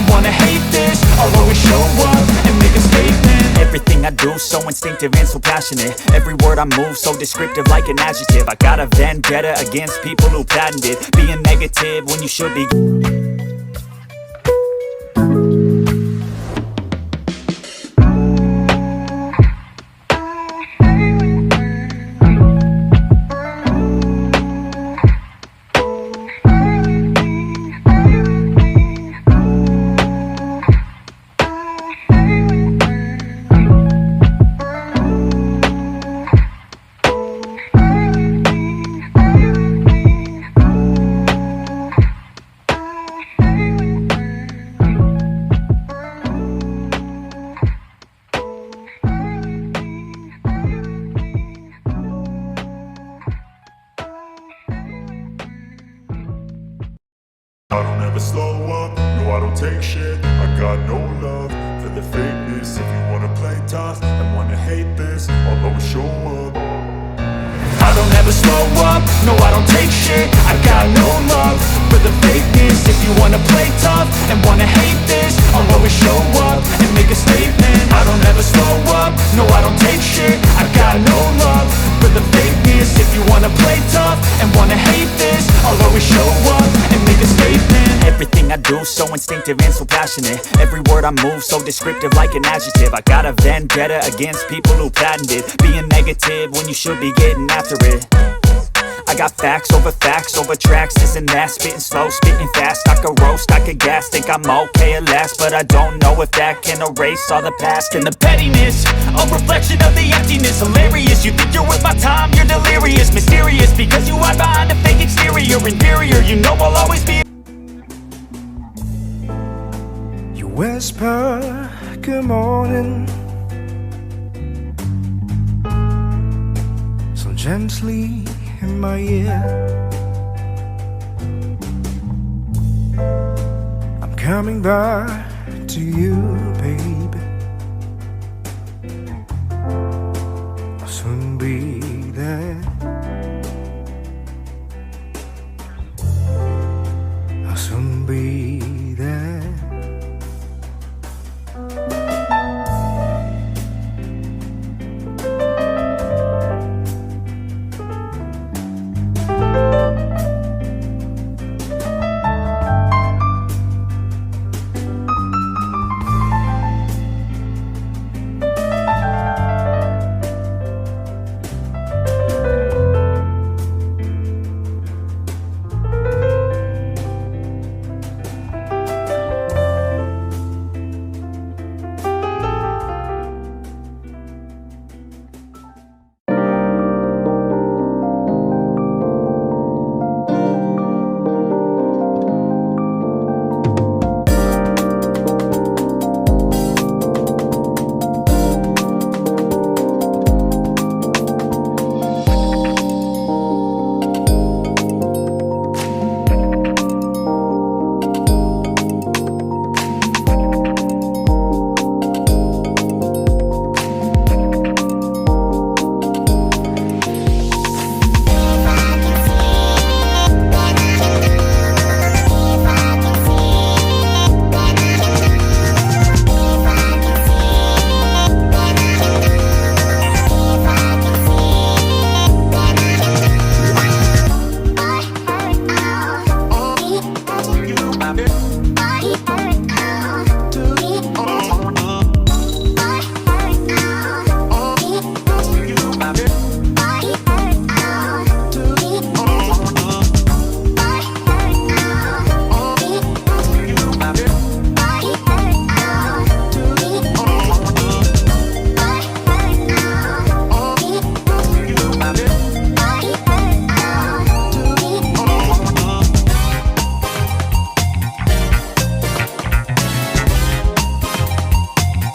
and wanna hate this, I'll always show up and make a statement. Everything I do so instinctive and so passionate. Every word I move so descriptive like an adjective. I got a vendetta against people who patented being negative when you should be. I don't ever slow up, no I don't take shit. I got no love for the fakeness. If you wanna play tough and wanna hate this, I'll always show up. I don't ever slow up, no I don't take shit. I got no love for the fakeness. If you wanna play tough and wanna hate this, I'll always show up and make a statement. I don't ever slow up, no I don't take shit. I got no love for the fakeness. If you wanna play tough and wanna hate this, I'll always show up and make a statement. Everything I do so instinctive and so passionate. Every word I move so descriptive like an adjective. I got a vendetta against people who patented being negative when you should be getting after it. I got facts over tracks, this and that. Spitting slow, spitting fast. I could roast, I could gas. Think I'm okay at last, but I don't know if that can erase all the past. And the pettiness, a reflection of the emptiness. Hilarious, you think you're worth my time, you're delirious. Mysterious, because you hide behind a fake exterior. Inferior, you know I'll always be. You whisper, good morning, so gently in my ear. I'm coming back to you, baby.